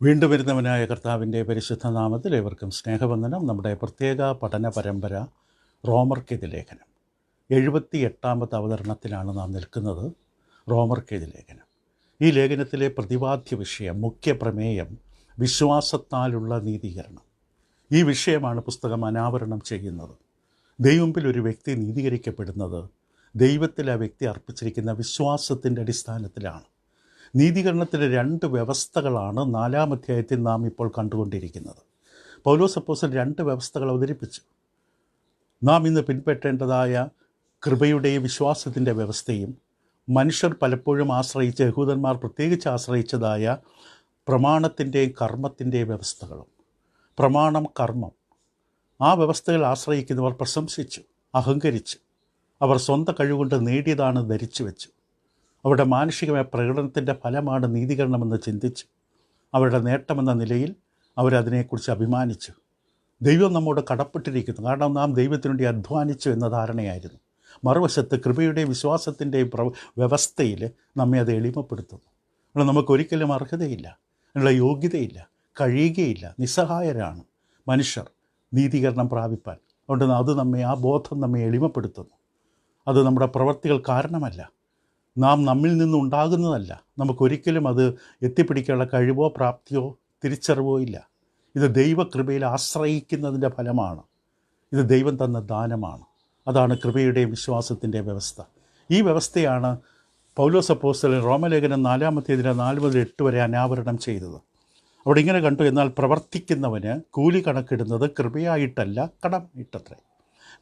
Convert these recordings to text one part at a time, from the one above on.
വീണ്ടും വരുന്നവനായ കർത്താവിൻ്റെ പരിശുദ്ധ നാമത്തിൽ ഏവർക്കും സ്നേഹവന്ദനം. നമ്മുടെ പ്രത്യേക പഠന പരമ്പര റോമർക്കെതി ലേഖനം 78ാമത്തെ അവതരണത്തിലാണ് നാം നിൽക്കുന്നത്. റോമർക്കെതി ലേഖനം, ഈ ലേഖനത്തിലെ പ്രതിപാദ്യ വിഷയം, മുഖ്യ പ്രമേയം വിശ്വാസത്താലുള്ള നീതീകരണം. ഈ വിഷയമാണ് പുസ്തകം അനാവരണം ചെയ്യുന്നത്. ദൈവമുമ്പിൽ ഒരു വ്യക്തി നീതീകരിക്കപ്പെടുന്നത് ദൈവത്തിൽ ആ വ്യക്തി അർപ്പിച്ചിരിക്കുന്ന വിശ്വാസത്തിൻ്റെ അടിസ്ഥാനത്തിലാണ്. നീതീകരണത്തിലെ 2 വ്യവസ്ഥകളാണ് 4-ാം അധ്യായത്തിൽ നാം ഇപ്പോൾ കണ്ടുകൊണ്ടിരിക്കുന്നത്. പൗലോസ് അപ്പോസ്തലൻ 2 വ്യവസ്ഥകൾ അവതരിപ്പിച്ചു. നാം ഇന്ന് പിൻപറ്റേണ്ടതായ കൃപയുടെയും വിശ്വാസത്തിൻ്റെ വ്യവസ്ഥയും, മനുഷ്യർ പലപ്പോഴും ആശ്രയിച്ച, യഹൂദന്മാർ പ്രത്യേകിച്ച് ആശ്രയിച്ചതായ പ്രമാണത്തിൻ്റെയും കർമ്മത്തിൻ്റെയും വ്യവസ്ഥകളും. പ്രമാണം, കർമ്മം, ആ വ്യവസ്ഥകൾ ആശ്രയിക്കുന്നവർ പ്രശംസിച്ചു, അഹങ്കരിച്ചു. അവർ സ്വന്തം കഴിവുകൊണ്ട് നേടിയതാണ് ധരിച്ചു വെച്ചു. അവരുടെ മാനുഷികമായ പ്രകടനത്തിൻ്റെ ഫലമാണ് നീതീകരണമെന്ന് ചിന്തിച്ചു. അവരുടെ നേട്ടമെന്ന നിലയിൽ അവരതിനെക്കുറിച്ച് അഭിമാനിച്ചു. ദൈവം നമ്മോട് കടപ്പെട്ടിരിക്കുന്നു, കാരണം നാം ദൈവത്തിനു വേണ്ടി അധ്വാനിച്ചു എന്ന ധാരണയായിരുന്നു. മറുവശത്ത് കൃപയുടെയും വിശ്വാസത്തിൻ്റെയും വ്യവസ്ഥയിൽ നമ്മെ അത് എളിമപ്പെടുത്തുന്നു. എന്നാൽ നമുക്കൊരിക്കലും അർഹതയില്ല, അതിനുള്ള യോഗ്യതയില്ല, കഴിയുകയില്ല, നിസ്സഹായരാണ് മനുഷ്യർ നീതീകരണം പ്രാപിപ്പാൻ. അതുകൊണ്ട് അത് ആ ബോധം നമ്മെ എളിമപ്പെടുത്തുന്നു. അത് നമ്മുടെ പ്രവൃത്തികൾ കാരണമല്ല, നാം നമ്മിൽ നിന്നുണ്ടാകുന്നതല്ല. നമുക്കൊരിക്കലും അത് എത്തിപ്പിടിക്കാനുള്ള കഴിവോ പ്രാപ്തിയോ തിരിച്ചറിവോ ഇല്ല. ഇത് ദൈവകൃപയിൽ ആശ്രയിക്കുന്നതിൻ്റെ ഫലമാണ്. ഇത് ദൈവം തന്ന ദാനമാണ്. അതാണ് കൃപയുടെയും വിശ്വാസത്തിൻ്റെ വ്യവസ്ഥ. ഈ വ്യവസ്ഥയാണ് പൗലോസ് അപ്പോസ്തലൻ റോമലേഖനം 4-ാം അധ്യായത്തിലെ 4 മുതൽ 8 വരെ അനാവരണം ചെയ്തത്. അവിടെ ഇങ്ങനെ കണ്ടു: എന്നാൽ പ്രവർത്തിക്കുന്നവന് കൂലി കണക്കിടുന്നത് കൃപയായിട്ടല്ല, കടമായിട്ടത്രേ.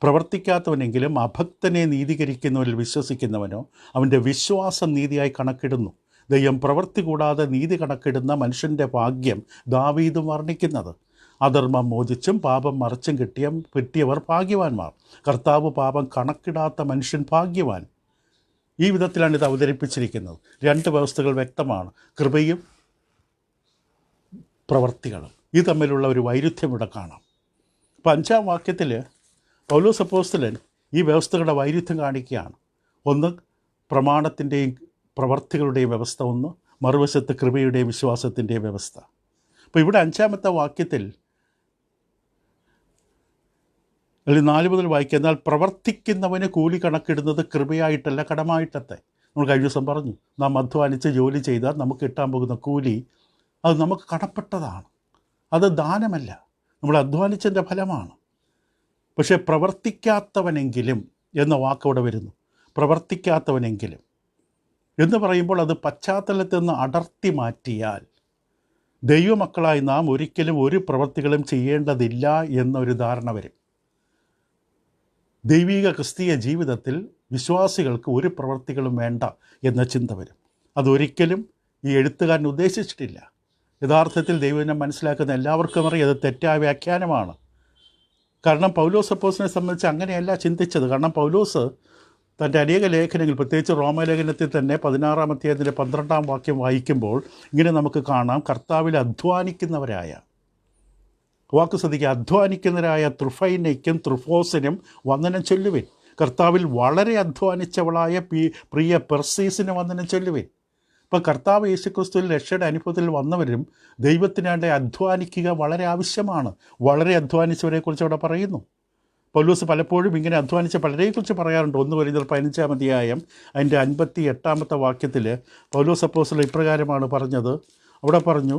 പ്രവർത്തിക്കാത്തവനെങ്കിലും അഭക്തനെ നീതീകരിക്കുന്നവരിൽ വിശ്വസിക്കുന്നവനോ അവൻ്റെ വിശ്വാസം നീതിയായി കണക്കിടുന്നു. ദൈവം പ്രവൃത്തി കൂടാതെ നീതി കണക്കിടുന്ന മനുഷ്യൻ്റെ ഭാഗ്യം ദാവീദും വർണ്ണിക്കുന്നത്. അധർമ്മം മോചിച്ചും പാപം മറച്ചും കിട്ടിയവർ ഭാഗ്യവാന്മാർ. കർത്താവ് പാപം കണക്കിടാത്ത മനുഷ്യൻ ഭാഗ്യവാൻ. ഈ വിധത്തിലാണ് ഇത് അവതരിപ്പിച്ചിരിക്കുന്നത്. 2 വ്യവസ്ഥകൾ വ്യക്തമാണ്: കൃപയും പ്രവർത്തികളും. ഇത് തമ്മിലുള്ള ഒരു വൈരുദ്ധ്യം ഇവിടെ കാണാം. അപ്പോൾ 5-ാം വാക്യത്തിൽ പൗലോസ് അപ്പോസ്തലൻ ഈ വ്യവസ്ഥകളുടെ വൈരുദ്ധ്യം കാണിക്കുകയാണ്. ഒന്ന് പ്രമാണത്തിൻ്റെയും പ്രവർത്തികളുടെയും വ്യവസ്ഥ, ഒന്ന് മറുവശത്ത് കൃപയുടെയും വിശ്വാസത്തിൻ്റെയും വ്യവസ്ഥ. അപ്പോൾ ഇവിടെ 5-ാമത്തെ വാക്യത്തിൽ 4 മുതൽ വായിക്കുക: എന്നാൽ പ്രവർത്തിക്കുന്നവന് കൂലി കണക്കിടുന്നത് കൃപയായിട്ടല്ല, കടമായിട്ടത്തെ. നമ്മൾ കഴിഞ്ഞ ദിവസം പറഞ്ഞു, നാം അധ്വാനിച്ച് ജോലി ചെയ്താൽ നമുക്ക് കിട്ടാൻ പോകുന്ന കൂലി അത് നമുക്ക് കടപ്പെട്ടതാണ്, അത് ദാനമല്ല, നമ്മൾ അധ്വാനിച്ചതിൻ്റെ ഫലമാണ്. പക്ഷേ പ്രവർത്തിക്കാത്തവനെങ്കിലും എന്ന വാക്കവിടെ വരുന്നു. പ്രവർത്തിക്കാത്തവനെങ്കിലും എന്ന് പറയുമ്പോൾ അത് പശ്ചാത്തലത്തിൽ നിന്ന് അടർത്തി മാറ്റിയാൽ ദൈവമക്കളായി നാം ഒരിക്കലും ഒരു പ്രവൃത്തികളും ചെയ്യേണ്ടതില്ല എന്നൊരു ധാരണ വരും. ദൈവിക ക്രിസ്തീയ ജീവിതത്തിൽ വിശ്വാസികൾക്ക് ഒരു പ്രവൃത്തികളും വേണ്ട എന്ന ചിന്ത വരും. അതൊരിക്കലും ഈ എഴുത്തുകാരൻ ഉദ്ദേശിച്ചിട്ടില്ല. യഥാർത്ഥത്തിൽ ദൈവനെ മനസ്സിലാക്കുന്ന എല്ലാവർക്കും അറിയാം അത് തെറ്റായ വ്യാഖ്യാനമാണ്. കാരണം പൗലോസ് അപ്പോസ്തലനെ സംബന്ധിച്ച് അങ്ങനെയല്ല ചിന്തിച്ചത്. കാരണം പൗലോസ് തൻ്റെ അനേക ലേഖനങ്ങൾ, പ്രത്യേകിച്ച് റോമലേഖനത്തിൽ തന്നെ 16-ാം അധ്യായത്തിൻ്റെ 12-ാം വാക്യം വായിക്കുമ്പോൾ ഇങ്ങനെ നമുക്ക് കാണാം: കർത്താവിൽ അധ്വാനിക്കുന്നവരായ, വാക്ക് ശ്രദ്ധിക്കുക, അധ്വാനിക്കുന്നവരായ ത്രുഫൈനയ്ക്കും ത്രുഫോസിനും വന്ദനം ചൊല്ലുവിൻ. കർത്താവിൽ വളരെ അധ്വാനിച്ചവളായ പ്രിയ പെർസീസിന് വന്ദനം ചൊല്ലുവിൻ. ഇപ്പോൾ കർത്താവ് യേശുക്രിസ്തുവിൽ രക്ഷയുടെ അനുഭവത്തിൽ വന്നവരും ദൈവത്തിനാണ്ട് അധ്വാനിക്കുക വളരെ ആവശ്യമാണ്. വളരെ അധ്വാനിച്ചവരെക്കുറിച്ച് അവിടെ പറയുന്നു. പൗലോസ് പലപ്പോഴും ഇങ്ങനെ അധ്വാനിച്ച പലരെക്കുറിച്ച് പറയാറുണ്ട്. 1 കൊരിന്ത്യർ 15-ാം അധ്യായം അതിൻ്റെ 58-ാമത്തെ വാക്യത്തിൽ പൗലോസ് അപ്പോസ്തലൻ ഇപ്രകാരമാണ് പറഞ്ഞത്. അവിടെ പറഞ്ഞു: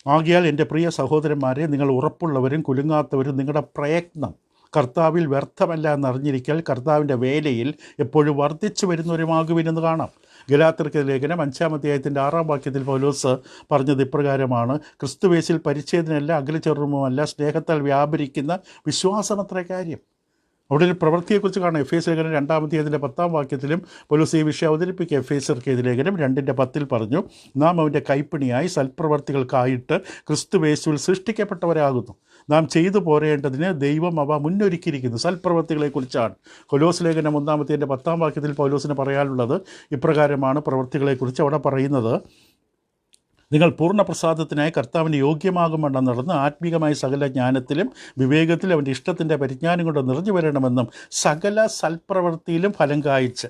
ആകയാൽ എൻ്റെ പ്രിയ സഹോദരന്മാരെ, നിങ്ങൾ ഉറപ്പുള്ളവരും കുലുങ്ങാത്തവരും നിങ്ങളുടെ പ്രയത്നം കർത്താവിൽ വ്യർത്ഥമല്ല എന്നറിഞ്ഞിരിക്കൽ കർത്താവിൻ്റെ വേലയിൽ എപ്പോഴും വർദ്ധിച്ചു വരുന്നവരുമാകുവിനെന്ന് കാണാം. ഗലാത്യർക്ക് ലേഖനം 5-ാം അധ്യായത്തിൻ്റെ 6-ാം വാക്യത്തിൽ പൗലോസ് പറഞ്ഞത് ഇപ്രകാരമാണ്: ക്രിസ്തുവേശിൽ പരിച്ഛേദനയല്ല, അകലചെറുമല്ല, സ്നേഹത്താൽ വ്യാപരിക്കുന്ന വിശ്വാസമത്ര കാര്യം. അവിടെ ഒരു പ്രവൃത്തിയെക്കുറിച്ച് കാണാം. എഫേസ്യർ ലേഖനം 2-ാം അധ്യായത്തിൻ്റെ 10-ാം വാക്യത്തിലും പൗലോസ് ഈ വിഷയം അവതരിപ്പിക്കുക. എഫേസ്യർക്ക് ലേഖനം 2-ന്റെ 10 പറഞ്ഞു: നാം അവൻ്റെ കൈപ്പണിയായി സൽപ്രവർത്തികൾക്കായിട്ട് ക്രിസ്തുവേശുവിൽ സൃഷ്ടിക്കപ്പെട്ടവരാകുന്നു. നാം ചെയ്തു പോരേണ്ടതിന് ദൈവം അവ മുന്നൊരുക്കിയിരിക്കുന്നു. സൽപ്രവർത്തികളെക്കുറിച്ചാണ്. കൊലോസ് ലേഖനം 1-ാം അധ്യായത്തിൻ്റെ 10-ാം വാക്യത്തിൽ പൗലോസിന് പറയാനുള്ളത് ഇപ്രകാരമാണ്. പ്രവൃത്തികളെക്കുറിച്ച് അവിടെ പറയുന്നത്: നിങ്ങൾ പൂർണ്ണപ്രസാദത്തിനായി കർത്താവിന് യോഗ്യമാകുമെണ്ണം നടന്ന് ആത്മീകമായ സകല ജ്ഞാനത്തിലും വിവേകത്തിലും അവൻ്റെ ഇഷ്ടത്തിൻ്റെ പരിജ്ഞാനം കൊണ്ട് നിറഞ്ഞു വരണമെന്നും സകല സൽപ്രവൃത്തിയിലും ഫലം കായ്ച്ച്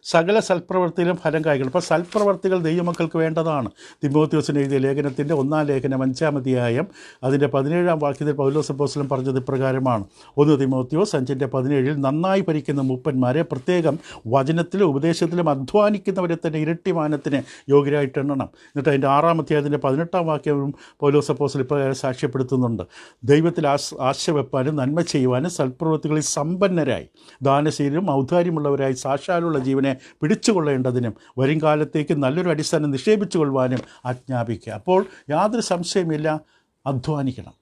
സകല സൽപ്രവൃത്തിയിലും ഫലം കായ്ക്കണം. അപ്പോൾ സൽപ്രവർത്തികൾ ദൈവമക്കൾക്ക് വേണ്ടതാണ്. തിമോഥെയോസിന് എഴുതിയ ലേഖനത്തിൻ്റെ 1-ാം ലേഖനം 5-ാം അധ്യായം അതിൻ്റെ 17-ാം വാക്യത്തിൽ പൗലോസ് അപ്പോസ്തലൻ പറഞ്ഞത് ഇപ്രകാരമാണ്. 1 തിമോഥെയോസ് 5:17 നന്നായി ഭരിക്കുന്ന മൂപ്പന്മാരെ പ്രത്യേകം വചനത്തിലും ഉപദേശത്തിലും അധ്വാനിക്കുന്നവരെ തന്നെ ഇരട്ടിമാനത്തിന് യോഗ്യരായിട്ട് എണ്ണണം. എന്നിട്ട് അതിൻ്റെ 6-ാം അധ്യായത്തിൻ്റെ 18-ാം വാക്യവും പൗലോസ് അപ്പോസ്തലൻ ഇപ്രകാരം സാക്ഷ്യപ്പെടുത്തുന്നുണ്ട്. ദൈവത്തിൽ ആശ വെപ്പാനും നന്മ ചെയ്യുവാനും സൽപ്രവൃത്തികളിൽ സമ്പന്നരായി ദാനശീലരും ഔദാര്യമുള്ളവരായി സാക്ഷാലുള്ള ജീവനെ പിടിച്ചുകൊള്ളേണ്ടതിനും വരും കാലത്തേക്ക് നല്ലൊരു അടിസ്ഥാനം നിക്ഷേപിച്ചു കൊള്ളുവാനും ആജ്ഞാപിക്കുക. അപ്പോൾ യാതൊരു സംശയമില്ല, അധ്വാനിക്കണം.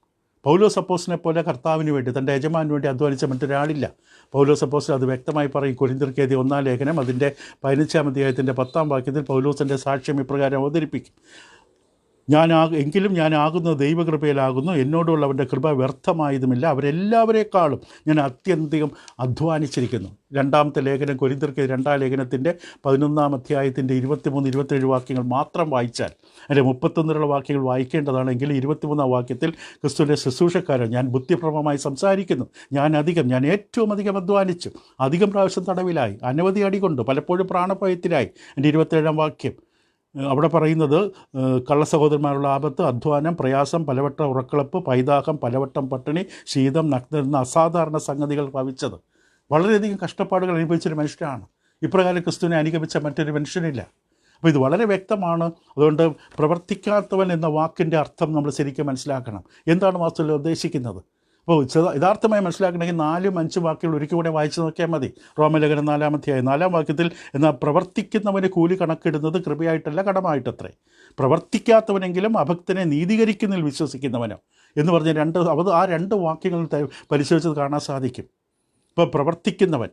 പൗലോസ് അപ്പോസ്തലനെ പോലെ കർത്താവിന് വേണ്ടി, തൻ്റെ യജമാനു വേണ്ടി അധ്വാനിച്ച മറ്റൊരാളില്ല. പൗലോസ് അപ്പോസ്തലൻ അത് വ്യക്തമായി പറയും. കൊരിന്ത്യർക്ക് എഴുതിയ 1-ാം ലേഖനം അതിൻ്റെ 15-ാം അധ്യായത്തിൻ്റെ 10-ാം വാക്യത്തിൽ പൗലോസിൻ്റെ സാക്ഷ്യം ഇപ്രകാരം അവതരിപ്പിക്കും. എങ്കിലും ഞാനാകുന്നത് ദൈവകൃപയിലാകുന്നു, എന്നോടുള്ള അവൻ്റെ കൃപ വ്യർത്ഥമായതുമില്ല. അവരെല്ലാവരെക്കാളും ഞാൻ അത്യന്തികം അധ്വാനിച്ചിരിക്കുന്നു. 2-ാമത്തെ ലേഖനം കൊരിന്ത്യർക്ക് 2-ാം ലേഖനത്തിൻ്റെ 11-ാം അധ്യായത്തിൻ്റെ 23-27 വാക്യങ്ങൾ മാത്രം വായിച്ചാൽ, അതിൻ്റെ 31 വാക്യങ്ങൾ വായിക്കേണ്ടതാണെങ്കിൽ 23-ാം വാക്യത്തിൽ ക്രിസ്തുവിൻ്റെ ശുശ്രൂഷക്കാരൻ ഞാൻ ബുദ്ധിപ്രമമായി സംസാരിക്കുന്നു, ഞാൻ ഏറ്റവും അധികം അധ്വാനിച്ചു, അധികം പ്രാവശ്യം തടവിലായി, അനവധി അടികൊണ്ട്, പലപ്പോഴും പ്രാണഭയത്തിലായി. എൻ്റെ 27-ാം വാക്യം അവിടെ പറയുന്നത് കള്ളസഹോദരന്മാരുള്ള ആപത്ത്, അധ്വാനം, പ്രയാസം, പലവട്ടം ഉറക്കളപ്പ്, പൈതാഹം, പലവട്ടം പട്ടിണി, ശീതം, നഗ്നം എന്ന അസാധാരണ സംഗതികൾ ഭവിച്ചത്. വളരെയധികം കഷ്ടപ്പാടുകൾ അനുഭവിച്ചൊരു മനുഷ്യനാണ്. ഇപ്രകാരം ക്രിസ്തുവിനെ അനുഗമിച്ച മറ്റൊരു മനുഷ്യനില്ല. അപ്പോൾ ഇത് വളരെ വ്യക്തമാണ്. അതുകൊണ്ട് പ്രവർത്തിക്കാത്തവൻ എന്ന വാക്കിൻ്റെ അർത്ഥം നമ്മൾ ശരിക്കും മനസ്സിലാക്കണം. എന്താണ് വാസ്തവത്തിൽ ഉദ്ദേശിക്കുന്നത്? അപ്പോൾ യഥാർത്ഥമായി മനസ്സിലാക്കണമെങ്കിൽ 4-5 വാക്യങ്ങൾ ഒരിക്കൽ കൂടെ വായിച്ച് നോക്കിയാൽ മതി. റോമലേഖനം 4-ാം അധ്യായം 4-ാം വാക്യത്തിൽ എന്നാൽ പ്രവർത്തിക്കുന്നവന് കൂലി കണക്കിടുന്നത് കൃപയായിട്ടല്ല കടമായിട്ടത്രേ. പ്രവർത്തിക്കാത്തവനെങ്കിലും അഭക്തനെ നീതീകരിക്കുന്നതിൽ വിശ്വസിക്കുന്നവനോ എന്ന് പറഞ്ഞ ആ രണ്ട് വാക്യങ്ങൾ പരിശോധിച്ചത് കാണാൻ സാധിക്കും. ഇപ്പോൾ പ്രവർത്തിക്കുന്നവൻ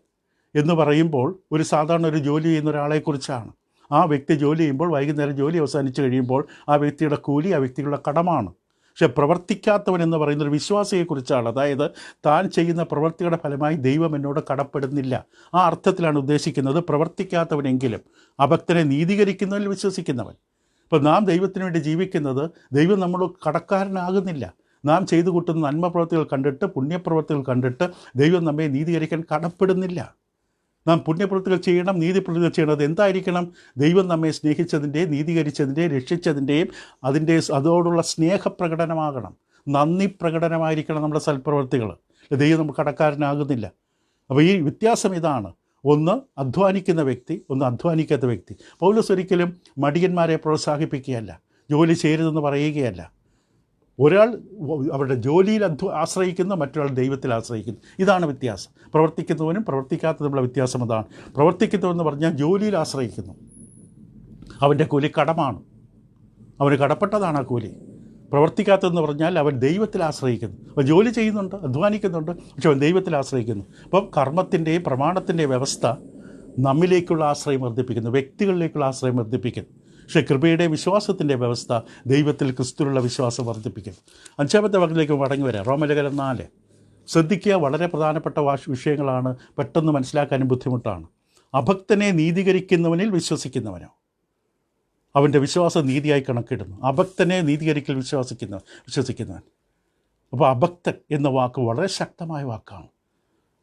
എന്ന് പറയുമ്പോൾ സാധാരണ ഒരു ജോലി ചെയ്യുന്ന ഒരാളെക്കുറിച്ചാണ്. ആ വ്യക്തി ജോലി ചെയ്യുമ്പോൾ വൈകുന്നേരം ജോലി അവസാനിച്ച് കഴിയുമ്പോൾ ആ വ്യക്തിയുടെ കൂലി ആ വ്യക്തിയുടെ കടമാണ്. പക്ഷേ പ്രവർത്തിക്കാത്തവൻ എന്ന് പറയുന്നൊരു വിശ്വാസിയെക്കുറിച്ചാണ്. അതായത് താൻ ചെയ്യുന്ന പ്രവൃത്തിയുടെ ഫലമായി ദൈവം എന്നോട് കടപ്പെടുന്നില്ല. ആ അർത്ഥത്തിലാണ് ഉദ്ദേശിക്കുന്നത്. പ്രവർത്തിക്കാത്തവനെങ്കിലും അഭക്തനെ നീതീകരിക്കുന്നതിൽ വിശ്വസിക്കുന്നവൻ. ഇപ്പോൾ നാം ദൈവത്തിന് വേണ്ടി ജീവിക്കുന്നത്, ദൈവം നമ്മൾ കടക്കാരനാകുന്നില്ല. നാം ചെയ്തു കൂട്ടുന്ന നന്മ പ്രവൃത്തികൾ കണ്ടിട്ട്, പുണ്യപ്രവൃത്തികൾ കണ്ടിട്ട് ദൈവം നമ്മെ നീതീകരിക്കാൻ കടപ്പെടുന്നില്ല. നാം പുണ്യപ്രവൃത്തികൾ ചെയ്യണം, നീതിപ്രവൃത്തികൾ ചെയ്യണം. അത് എന്തായിരിക്കണം? ദൈവം നമ്മെ സ്നേഹിച്ചതിൻ്റെയും നീതീകരിച്ചതിൻ്റെയും രക്ഷിച്ചതിൻ്റെയും അതോടുള്ള സ്നേഹപ്രകടനമാകണം, നന്ദി പ്രകടനമായിരിക്കണം നമ്മുടെ സൽപ്രവൃത്തികൾ. ദൈവം നമുക്ക് കടക്കാരനാകുന്നില്ല. അപ്പോൾ ഈ വ്യത്യാസം ഇതാണ്. ഒന്ന് അധ്വാനിക്കുന്ന വ്യക്തി, ഒന്ന് അധ്വാനിക്കാത്ത വ്യക്തി. പൗലോസ് ഒരിക്കലും മടിയന്മാരെ പ്രോത്സാഹിപ്പിക്കുകയല്ല, ജോലി ചെയ്യരുതെന്ന് പറയുകയല്ല. ഒരാൾ അവരുടെ ജോലിയിൽ ആശ്രയിക്കുന്ന, മറ്റൊരാൾ ദൈവത്തിൽ ആശ്രയിക്കുന്നു. ഇതാണ് വ്യത്യാസം. പ്രവർത്തിക്കുന്നവനും പ്രവർത്തിക്കാത്തതുമുള്ള വ്യത്യാസം അതാണ്. പ്രവർത്തിക്കുന്നവെന്ന് പറഞ്ഞാൽ ജോലിയിൽ ആശ്രയിക്കുന്നു, അവൻ്റെ കൂലി കടമാണ്, അവന് കടപ്പെട്ടതാണ് ആ കൂലി. പ്രവർത്തിക്കാത്തതെന്ന് പറഞ്ഞാൽ അവൻ ദൈവത്തിൽ ആശ്രയിക്കുന്നു. അവൻ ജോലി ചെയ്യുന്നുണ്ട്, അധ്വാനിക്കുന്നുണ്ട്, പക്ഷെ അവൻ ദൈവത്തിൽ ആശ്രയിക്കുന്നു. അപ്പം കർമ്മത്തിൻ്റെയും പ്രമാണത്തിൻ്റെയും വ്യവസ്ഥ നമ്മിലേക്കുള്ള ആശ്രയം വർദ്ധിപ്പിക്കുന്നു, വ്യക്തികളിലേക്കുള്ള ആശ്രയം വർദ്ധിപ്പിക്കുന്നു. പക്ഷേ കൃപയുടെ വിശ്വാസത്തിൻ്റെ വ്യവസ്ഥ ദൈവത്തിൽ ക്രിസ്തുവിലുള്ള വിശ്വാസം വർദ്ധിപ്പിക്കും. 5-ാമത്തെ വാക്കിലേക്ക് മടങ്ങി വരാം. റോമലേഖനം 4 ശ്രദ്ധിക്കുക. വളരെ പ്രധാനപ്പെട്ട വിഷയങ്ങളാണ്, പെട്ടെന്ന് മനസ്സിലാക്കാനും ബുദ്ധിമുട്ടാണ്. അഭക്തനെ നീതീകരിക്കുന്നവനിൽ വിശ്വസിക്കുന്നവനോ അവൻ്റെ വിശ്വാസം നീതിയായി കണക്കിടുന്നു. അഭക്തനെ നീതീകരിക്കൽ വിശ്വസിക്കുന്നവൻ. അപ്പോൾ അഭക്തൻ എന്ന വാക്ക് വളരെ ശക്തമായ വാക്കാണ്.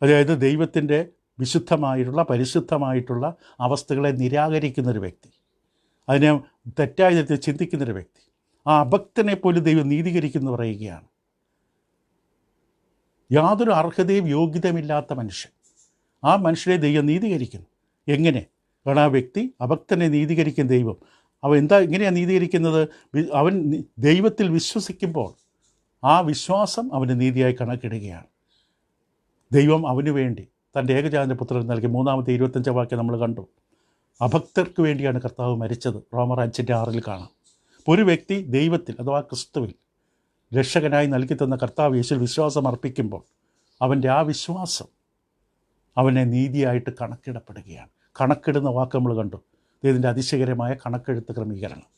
അതായത് ദൈവത്തിൻ്റെ വിശുദ്ധമായിട്ടുള്ള, പരിശുദ്ധമായിട്ടുള്ള അവസ്ഥകളെ നിരാകരിക്കുന്നൊരു വ്യക്തി, അതിനെ തെറ്റായ തരത്തിൽ ചിന്തിക്കുന്നൊരു വ്യക്തി. ആ അഭക്തനെ പോലും ദൈവം നീതീകരിക്കുന്നു പറയുകയാണ്. യാതൊരു അർഹതയും യോഗ്യതയുമില്ലാത്ത മനുഷ്യൻ, ആ മനുഷ്യനെ ദൈവം നീതീകരിക്കുന്നു. എങ്ങനെ? കാരണം ആ വ്യക്തി അഭക്തനെ നീതീകരിക്കും ദൈവം. എങ്ങനെയാണ് നീതീകരിക്കുന്നത്? അവൻ ദൈവത്തിൽ വിശ്വസിക്കുമ്പോൾ ആ വിശ്വാസം അവന് നീതിയായി കണക്കിടുകയാണ്. ദൈവം അവന് വേണ്ടി തൻ്റെ ഏകജാതൻ്റെ പുത്രൻ നൽകി. 3-ാമത്തെ 25-ാം വാക്യം നമ്മൾ കണ്ടു. അഭക്തർക്ക് വേണ്ടിയാണ് കർത്താവ് മരിച്ചത്. റോമർ 5:6 കാണാം. അപ്പോൾ ഒരു വ്യക്തി ദൈവത്തിൽ അഥവാ ക്രിസ്തുവിൽ രക്ഷകനായി നൽകി തന്ന കർത്താവ് യേശുവിൽ വിശ്വാസം അർപ്പിക്കുമ്പോൾ അവൻ്റെ ആ വിശ്വാസം അവനെ നീതിയായിട്ട് കണക്കിടപ്പെടുകയാണ്. കണക്കിടുന്ന വാക്ക് നമ്മൾ കണ്ടു. ഇതിൻ്റെ അതിശയകരമായ കണക്കെഴുത്ത് ക്രമീകരണം.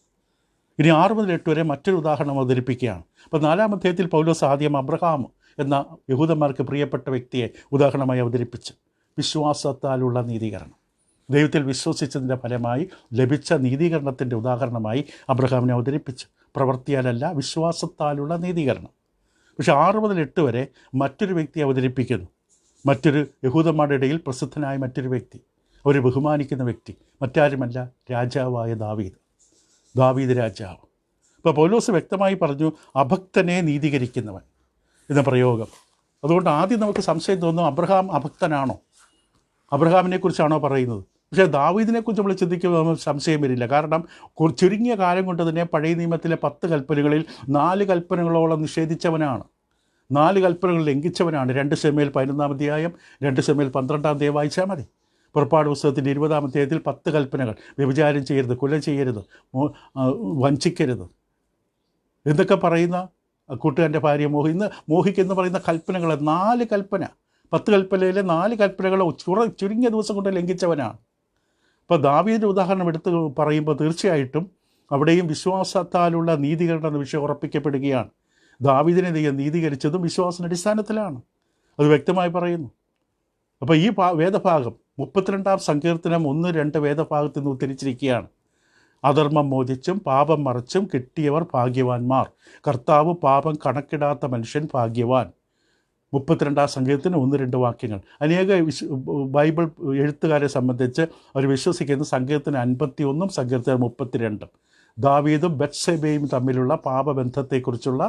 ഇനി 6 മുതൽ 8 വരെ മറ്റൊരു ഉദാഹരണം അവതരിപ്പിക്കുകയാണ്. അപ്പോൾ 4-ാം അധ്യായത്തിൽ പൗലോസ് ആദ്യം അബ്രഹാം എന്ന യഹൂദന്മാർക്ക് പ്രിയപ്പെട്ട വ്യക്തിയെ ഉദാഹരണമായി അവതരിപ്പിച്ച് വിശ്വാസത്താലുള്ള നീതീകരണം, ദൈവത്തിൽ വിശ്വസിച്ചതിൻ്റെ ഫലമായി ലഭിച്ച നീതീകരണത്തിൻ്റെ ഉദാഹരണമായി അബ്രഹാമിനെ അവതരിപ്പിച്ചു. പ്രവൃത്തിയാലല്ല, വിശ്വാസത്താലുള്ള നീതീകരണം. പക്ഷേ 6 മുതൽ 8 വരെ മറ്റൊരു വ്യക്തി അവതരിപ്പിക്കുന്നു. മറ്റൊരു യഹൂദന്മാരുടെ ഇടയിൽ പ്രസിദ്ധനായ മറ്റൊരു വ്യക്തി. അവർ ബഹുമാനിക്കുന്ന വ്യക്തി മറ്റാരുമല്ല, രാജാവായ ദാവീദ് രാജാവ്. ഇപ്പോൾ പൗലോസ് വ്യക്തമായി പറഞ്ഞു, അഭക്തനെ നീതീകരിക്കുന്നവൻ എന്ന പ്രയോഗം. അതുകൊണ്ട് ആദ്യം നമുക്ക് സംശയം തോന്നും, അബ്രഹാം അഭക്തനാണോ, അബ്രഹാമിനെക്കുറിച്ചാണോ പറയുന്നത്? പക്ഷേ ദാവീദിനെക്കുറിച്ച് നമ്മൾ ചിന്തിക്കുമ്പോൾ നമുക്ക് സംശയം വരില്ല. കാരണം ചുരുങ്ങിയ കാലം കൊണ്ട് തന്നെ പഴയ നിയമത്തിലെ 10 കൽപ്പനകളിൽ 4 കൽപ്പനകളോളം നിഷേധിച്ചവനാണ്, 4 കൽപ്പനകൾ ലംഘിച്ചവനാണ്. 2 ശമൂവേൽ 11-ാം അധ്യായം, 2 ശമൂവേൽ 12-ാം അധ്യായം വായിച്ചാൽ മതി. പുറപ്പാട് പുസ്തകത്തിൻ്റെ 20-ാം അധ്യായത്തിൽ 10 കൽപ്പനകൾ. വ്യഭിചാരം ചെയ്യരുത്, കൊല ചെയ്യരുത്, വഞ്ചിക്കരുത് എന്നൊക്കെ പറയുന്ന, കൂട്ടുകാരൻ്റെ ഭാര്യ മോഹിക്കെന്ന് പറയുന്ന കൽപ്പനകൾ, 4 കൽപ്പന, 10 കൽപ്പനയിലെ 4 കൽപ്പനകൾ ചുരുങ്ങിയ ദിവസം കൊണ്ട് ലംഘിച്ചവനാണ്. ഇപ്പോൾ ദാവീദിൻ്റെ ഉദാഹരണം എടുത്ത് പറയുമ്പോൾ തീർച്ചയായിട്ടും അവിടെയും വിശ്വാസത്താലുള്ള നീതീകരണം എന്ന വിഷയം ഉറപ്പിക്കപ്പെടുകയാണ്. ദാവീദിനെ നീതീകരിച്ചതും വിശ്വാസത്തിൻ്റെ അടിസ്ഥാനത്തിലാണ്, അത് വ്യക്തമായി പറയുന്നു. അപ്പോൾ ഈ വേദഭാഗം 32-ാം സങ്കീർത്തനം 1-2 വേദഭാഗത്ത് നിന്ന് ഉദ്ധരിച്ചിരിക്കുകയാണ്. അധർമ്മം മോചിച്ചും പാപം മറച്ചും കിട്ടിയവർ ഭാഗ്യവാന്മാർ, കർത്താവ് പാപം കണക്കിടാത്ത മനുഷ്യൻ ഭാഗ്യവാൻ. 32-ാം സങ്കീർത്തനം 1-2 വാക്യങ്ങൾ. അനേക ബൈബിൾ എഴുത്തുകാരെ സംബന്ധിച്ച് അവർ വിശ്വസിക്കുന്ന സങ്കീർത്തനം 51-ഉം സങ്കീർത്തനം 32-ഉം ദാവീദും ബത്ശേബയും തമ്മിലുള്ള പാപബന്ധത്തെക്കുറിച്ചുള്ള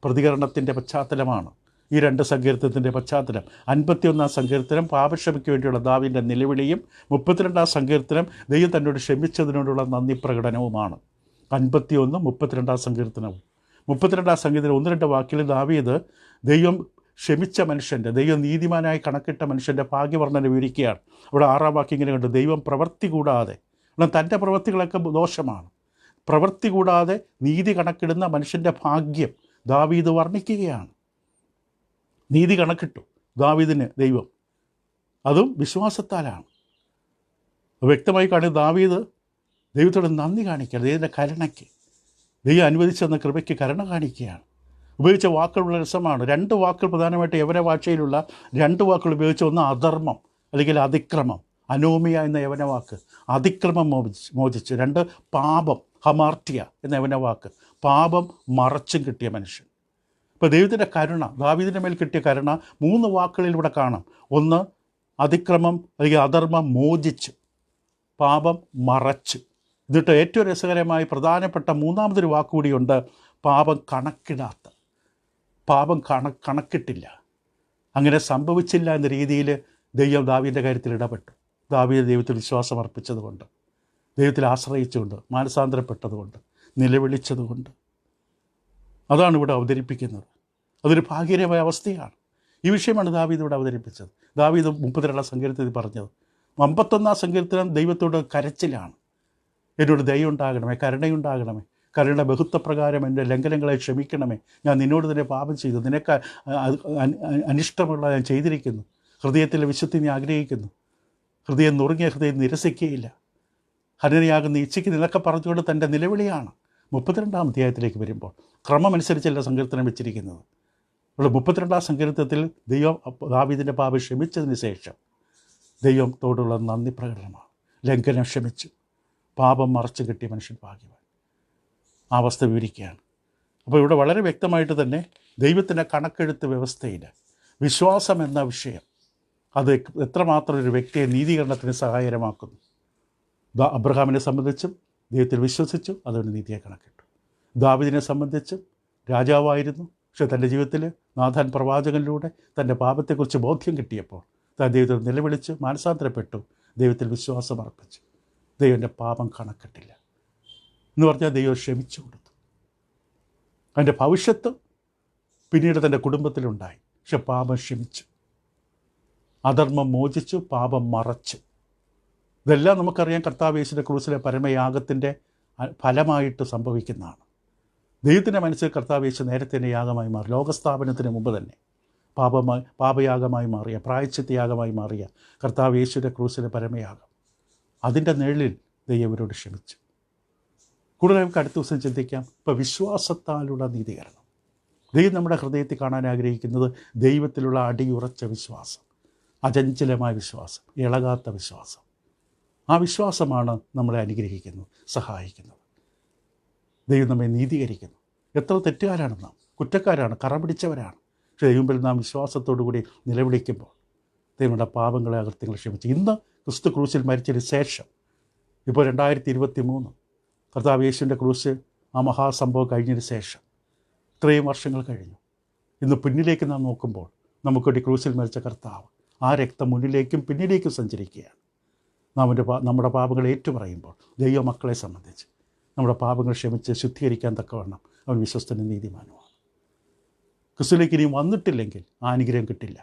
പ്രതികരണത്തിൻ്റെ പശ്ചാത്തലമാണ് ഈ 2 സങ്കീർത്തനത്തിൻ്റെ പശ്ചാത്തലം. 51-ാം സങ്കീർത്തനം പാപക്ഷമയ്ക്ക് വേണ്ടിയുള്ള ദാവീദിൻ്റെ നിലവിളിയും 32-ാം സങ്കീർത്തനം ദൈവം തന്നോട് ക്ഷമിച്ചതിനോടുള്ള നന്ദി പ്രകടനവുമാണ്. 51-ഉം 32-ാം സങ്കീർത്തനവും. 32-ാം സങ്കീർത്തനം 1-2 വാക്യങ്ങളിൽ ദാവീദ് ദൈവം ക്ഷമിച്ച മനുഷ്യൻ്റെ, ദൈവം നീതിമാനായി കണക്കിട്ട മനുഷ്യൻ്റെ ഭാഗ്യവർണ്ണന വിവരിക്കുകയാണ്. അവിടെ 6-ാം വാക്യം ഇങ്ങനെ കണ്ടു, ദൈവം പ്രവൃത്തി കൂടാതെ, തൻ്റെ പ്രവൃത്തികളൊക്കെ ദോഷമാണ്, പ്രവൃത്തി കൂടാതെ നീതി കണക്കിടുന്ന മനുഷ്യൻ്റെ ഭാഗ്യം ദാവീദ് വർണ്ണിക്കുകയാണ്. നീതി കണക്കിട്ടു ദാവീദിന് ദൈവം, അതും വിശ്വാസത്താലാണ്. വ്യക്തമായി കാണുന്നത് ദാവീദ് ദൈവത്തോട് നന്ദി കാണിക്കുക, ദൈവത്തിൻ്റെ കരുണയ്ക്ക്, ദൈവം അനുവദിച്ചെന്ന കൃപയ്ക്ക് കരുണ കാണിക്കുകയാണ്. ഉപയോഗിച്ച വാക്കുകളുള്ള രസമാണ്. 2 വാക്കുകൾ പ്രധാനമായിട്ട് യവന ഭാഷയിലുള്ള 2 വാക്കുകൾ ഉപയോഗിച്ച, ഒന്ന് അധർമ്മം അല്ലെങ്കിൽ അതിക്രമം, അനോമിയ എന്ന യവന വാക്ക്, അതിക്രമം മോചിച്ച്. 2 പാപം, ഹമാർട്ടിയ എന്ന യവന വാക്ക്, പാപം മറച്ചും കിട്ടിയ മനുഷ്യൻ. ഇപ്പോൾ ദൈവത്തിൻ്റെ കരുണ, ദാവീദിൻ്റെ മേൽ കിട്ടിയ കരുണ 3 വാക്കുകളിലൂടെ കാണാം. ഒന്ന് അതിക്രമം അല്ലെങ്കിൽ അധർമ്മം മോചിച്ച്, പാപം മറച്ച്. എന്നിട്ട് ഏറ്റവും രസകരമായി പ്രധാനപ്പെട്ട 3-മതൊരു വാക്കുകൂടിയുണ്ട്, പാപം കണക്കിടാത്ത. പാപം കണക്കിട്ടില്ല, അങ്ങനെ സംഭവിച്ചില്ല എന്ന രീതിയിൽ ദൈവം ദാവീദിൻ്റെ കാര്യത്തിൽ ഇടപെട്ടു. ദാവീദ് ദൈവത്തിൽ വിശ്വാസം അർപ്പിച്ചതുകൊണ്ട്, ദൈവത്തിൽ ആശ്രയിച്ചുകൊണ്ട്, മാനസാന്തരപ്പെട്ടതുകൊണ്ട്, നിലവിളിച്ചതുകൊണ്ട്. അതാണ് ഇവിടെ അവതരിപ്പിക്കുന്നത്. അതൊരു ഭാഗ്യകരമായ അവസ്ഥയാണ്. ഈ വിഷയമാണ് ദാവീദ് ഇവിടെ അവതരിപ്പിച്ചത്. ദാവീദ് 32-ാം സങ്കീർത്തനത്തിൽ പറഞ്ഞത്. 51-ാം സങ്കീർത്തനം ദൈവത്തോട് കരച്ചിലാണ്, എന്നോട് ദയുണ്ടാകണമേ, കരുണയുണ്ടാകണമേ, കരുണ ബഹുത്വപ്രകാരം എൻ്റെ ലംഘനങ്ങളെ ക്ഷമിക്കണമേ, ഞാൻ നിന്നോട് തന്നെ പാപം ചെയ്തു, നിനക്ക് അനിഷ്ടമുള്ള ഞാൻ ചെയ്തിരിക്കുന്നു, ഹൃദയത്തിലെ വിശുദ്ധി നീ ആഗ്രഹിക്കുന്നു, ഹൃദയം നുറുങ്ങിയ ഹൃദയം നിരസിക്കുകയില്ല, ഹനനയാകുന്ന ഇച്ഛയ്ക്ക് നിനക്കെ പറഞ്ഞുകൊണ്ട് തൻ്റെ നിലവിളിയാണ്. 32-ാം അധ്യായത്തിലേക്ക് വരുമ്പോൾ ക്രമമനുസരിച്ചല്ല സങ്കീർത്തനം വെച്ചിരിക്കുന്നത്. ഇവിടെ 32-ാം സങ്കീർത്തനത്തിൽ ദൈവം ദാവീദിൻ്റെ പാപം ക്ഷമിച്ചതിന് ശേഷം ദൈവത്തോടുള്ള നന്ദി പ്രകടനമാണ്. ലംഘനം ക്ഷമിച്ചു, പാപം മറച്ചു കിട്ടിയ മനുഷ്യൻ ഭാഗ്യവാൻ. ആ അവസ്ഥ വിവരിക്കുകയാണ്. അപ്പോൾ ഇവിടെ വളരെ വ്യക്തമായിട്ട് തന്നെ ദൈവത്തിൻ്റെ കണക്കെഴുത്ത് വ്യവസ്ഥയിൽ വിശ്വാസം എന്ന വിഷയം അത് എത്രമാത്രം ഒരു വ്യക്തിയെ നീതീകരണത്തിന് സഹായകരമാക്കുന്നു. അബ്രഹാമിനെ സംബന്ധിച്ചും ദൈവത്തിൽ വിശ്വസിച്ചു, അതുകൊണ്ട് നീതിയെ കണക്കിട്ടു. ദാവീദിനെ സംബന്ധിച്ചും രാജാവായിരുന്നു, പക്ഷേ തൻ്റെ ജീവിതത്തിൽ നാഥാൻ പ്രവാചകനിലൂടെ തൻ്റെ പാപത്തെക്കുറിച്ച് ബോധ്യം കിട്ടിയപ്പോൾ താൻ ദൈവത്തിൽ നിലവിളിച്ചു, മാനസാന്തരപ്പെട്ടു, ദൈവത്തിൽ വിശ്വാസം അർപ്പിച്ചു. ദൈവൻ്റെ പാപം കണക്കിട്ടില്ല എന്ന് പറഞ്ഞാൽ ദൈവം ക്ഷമിച്ചു കൊടുത്തു. അതിൻ്റെ ഭവിഷ്യത്ത് പിന്നീട് തൻ്റെ കുടുംബത്തിലുണ്ടായി. പക്ഷെ പാപം ക്ഷമിച്ചു, അധർമ്മം മോചിച്ചു, പാപം മറച്ചു. ഇതെല്ലാം നമുക്കറിയാം കർത്താവ് യേശുവിൻ്റെ ക്രൂസിലെ പരമയാഗത്തിൻ്റെ ഫലമായിട്ട് സംഭവിക്കുന്നതാണ്. ദൈവത്തിൻ്റെ മനസ്സിൽ കർത്താവ് യേശു നേരത്തെ തന്നെ യാഗമായി മാറി. ലോകസ്ഥാപനത്തിന് മുമ്പ് തന്നെ പാപയാഗമായി മാറിയ, പ്രായശ്ചിത്തയാഗമായി മാറിയ കർത്താവ് യേശുവിൻ്റെ ക്രൂസിലെ പരമയാഗം, അതിൻ്റെ നിഴലിൽ ദൈവം ഇവരോട് ക്ഷമിച്ചു. കൂടുതൽ നമുക്ക് അടുത്ത ദിവസം ചിന്തിക്കാം. ഇപ്പോൾ വിശ്വാസത്താലുള്ള നീതീകരണം. ദൈവം നമ്മുടെ ഹൃദയത്തിൽ കാണാൻ ആഗ്രഹിക്കുന്നത് ദൈവത്തിലുള്ള അടിയുറച്ച വിശ്വാസം, അചഞ്ചലമായ വിശ്വാസം, ഇളകാത്ത വിശ്വാസം. ആ വിശ്വാസമാണ് നമ്മളെ അനുഗ്രഹിക്കുന്നത്, സഹായിക്കുന്നത്. ദൈവം നമ്മെ നീതീകരിക്കുന്നു. എത്ര തെറ്റുകാരാണ് നാം, കുറ്റക്കാരാണ്, കറ പിടിച്ചവരാണ്. പക്ഷേ ദൈവത്തിൽ നാം വിശ്വാസത്തോടു കൂടി നിലവിളിക്കുമ്പോൾ ദൈവങ്ങളുടെ പാപങ്ങളെ, അകൃത്യങ്ങളെ ക്ഷമിച്ച്. ഇന്ന് ക്രിസ്തു ക്രൂശിൽ മരിച്ചതിന് ശേഷം ഇപ്പോൾ 2023 കർത്താവ് യേശുവിൻ്റെ ക്രൂശ് ആ മഹാസംഭവം കഴിഞ്ഞതിന് ശേഷം ഇത്രയും വർഷങ്ങൾ കഴിഞ്ഞു. ഇന്ന് പിന്നിലേക്ക് നാം നോക്കുമ്പോൾ നമുക്കൊരു ക്രൂശിൽ മരിച്ച കർത്താവ് ആ രക്തം മുന്നിലേക്കും പിന്നിലേക്കും സഞ്ചരിക്കുകയാണ്. നമ്മുടെ പാപങ്ങൾ ഏറ്റുപറയുമ്പോൾ ദൈവമക്കളെ സംബന്ധിച്ച് നമ്മുടെ പാപങ്ങൾ ക്ഷമിച്ച് ശുദ്ധീകരിക്കാൻ തക്കവണ്ണം അവൻ വിശ്വസ്തനും നീതിമാനുമാണ്. ക്രിസ്തുവിലേക്ക് ഇനിയും വന്നിട്ടില്ലെങ്കിൽ ആ അനുഗ്രഹം കിട്ടില്ല.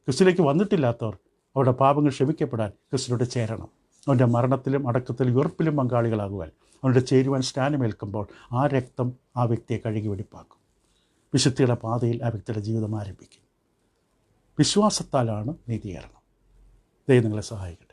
ക്രിസ്തുവിലേക്ക് വന്നിട്ടില്ലാത്തവർ അവരുടെ പാപങ്ങൾ ക്ഷമിക്കപ്പെടാൻ ക്രിസ്തുവിനോട് ചേരണം. അവൻ്റെ മരണത്തിലും അടക്കത്തിലും ഉയർപ്പിലും പങ്കാളികളാകുവാൻ അവരുടെ ചേരുവാൻ സ്നാനമേൽക്കുമ്പോൾ ആ രക്തം ആ വ്യക്തിയെ കഴുകി വെടിപ്പാക്കും. വിശുദ്ധിയുടെ പാതയിൽ ആ വ്യക്തിയുടെ ജീവിതം ആരംഭിക്കും. വിശ്വാസത്താലാണ് നീതീകരണം. ദൈവം നിങ്ങളെ സഹായിക്കട്ടെ.